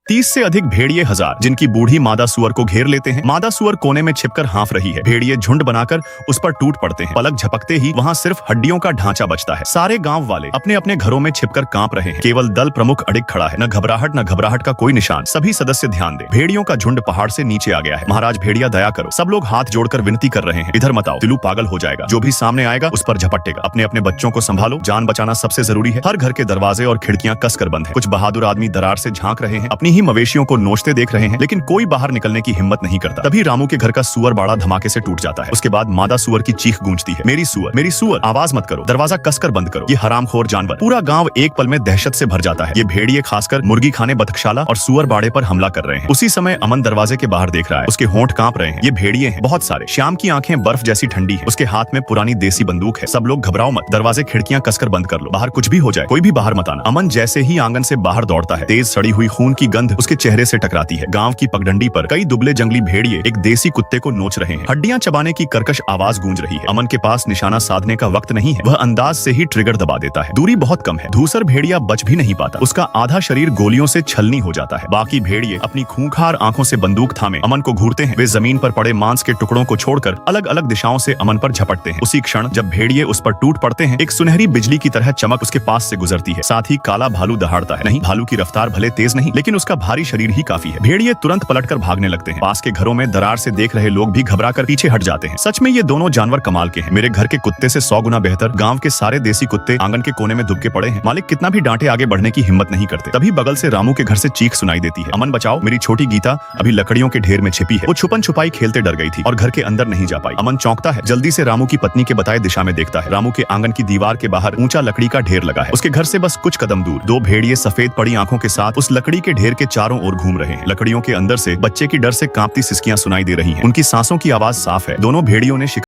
30 से अधिक भेड़िए हजार जिनकी बूढ़ी मादा सुअर को घेर लेते हैं। मादा सुअर कोने में छिपकर हाँफ रही है। भेड़िए झुंड बनाकर उस पर टूट पड़ते हैं। पलक झपकते ही वहाँ सिर्फ हड्डियों का ढांचा बचता है। सारे गांव वाले अपने अपने घरों में छिपकर कांप रहे हैं। केवल दल प्रमुख अड़िग खड़ा है। न घबराहट का कोई निशान। सभी सदस्य ध्यान दें। भेड़ियों का झुंड पहाड़ से नीचे आ गया है। महाराज भेड़िया दया करो। सब लोग हाथ जोड़कर विनती कर रहे हैं। इधर मत आओ, तिलू पागल हो जाएगा। जो भी सामने आएगा उस पर झपटेगा। अपने अपने बच्चों को संभालो। जान बचाना सबसे जरूरी है। हर घर के दरवाजे और खिड़कियां कसकर बंद है। कुछ बहादुर आदमी दरार से झांक रहे हैं। अपनी ही मवेशियों को नोचते देख रहे हैं, लेकिन कोई बाहर निकलने की हिम्मत नहीं करता। तभी रामू के घर का सुअर बाड़ा धमाके से टूट जाता है। उसके बाद मादा सुअर की चीख गूंजती है, मेरी सुअर, आवाज मत करो, दरवाजा कसकर बंद करो, ये हरामखोर जानवर। पूरा गांव एक पल में दहशत से भर जाता है। ये भेड़िए खासकर मुर्गी खाने बतखशाला और सुअर बाड़े पर हमला कर रहे हैं। उसी समय अमन दरवाजे के बाहर देख रहा है। उसके होंठ कांप रहे हैं। ये भेड़िए हैं, बहुत सारे। श्याम की आंखें बर्फ जैसी ठंडी है। उसके हाथ में पुरानी देसी बंदूक है। सब लोग घबराओ मत, दरवाजे खिड़कियां कसकर बंद कर लो। बाहर कुछ भी हो जाए, कोई भी बाहर मत आना। अमन जैसे ही आंगन से बाहर दौड़ता है, तेज सड़ी हुई खून की गंध उसके चेहरे से टकराती है। गांव की पगडंडी पर कई दुबले जंगली भेड़िए एक देसी कुत्ते को नोच रहे हैं। हड्डियां चबाने की कर्कश आवाज गूंज रही है। अमन के पास निशाना साधने का वक्त नहीं है। वह अंदाज से ही ट्रिगर दबा देता है। दूरी बहुत कम है। धूसर भेड़िया बच भी नहीं पाता। उसका आधा शरीर गोलियों से छलनी हो जाता है। बाकी भेड़िए अपनी खूंखार आंखों से बंदूक थामे अमन को घूरते हैं। वे जमीन पर पड़े मांस के टुकड़ों को छोड़कर अलग अलग दिशाओं से अमन पर झपटते हैं। उसी क्षण जब भेड़िए उस पर टूट पड़ते हैं, एक सुनहरी बिजली की तरह चमक उसके पास से गुजरती है। साथ ही काला भालू दहाड़ता है। नहीं, भालू की रफ्तार भले तेज नहीं, लेकिन उसका भारी शरीर ही काफी है। भेड़िए तुरंत पलटकर भागने लगते हैं। पास के घरों में दरार से देख रहे लोग भी घबराकर पीछे हट जाते हैं। सच में ये दोनों जानवर कमाल के हैं। मेरे घर के कुत्ते से 100 गुना बेहतर। गांव के सारे देसी कुत्ते आंगन के कोने में दुबके पड़े हैं। मालिक कितना भी डांटे, आगे बढ़ने की हिम्मत नहीं करते। तभी बगल से रामू के घर से चीख सुनाई देती है, अमन बचाओ, मेरी छोटी गीता अभी लकड़ियों के ढेर में छिपी है। वो छुपन छुपाई खेलते डर गई थी और घर के अंदर नहीं जा पाई। अमन चौंकता है, जल्दी से रामू की पत्नी के बताए दिशा में देखता है। रामू के आंगन की दीवार के बाहर ऊंचा लकड़ी का ढेर लगा है। उसके घर से बस कुछ कदम दूर दो भेड़िए सफेद पड़ी आंखों के साथ उस लकड़ी के ढेर के चारों ओर घूम रहे हैं। लकड़ियों के अंदर से बच्चे की डर से कांपती सिसकियां सुनाई दे रही हैं। उनकी सांसों की आवाज साफ है। दोनों भेड़ियों ने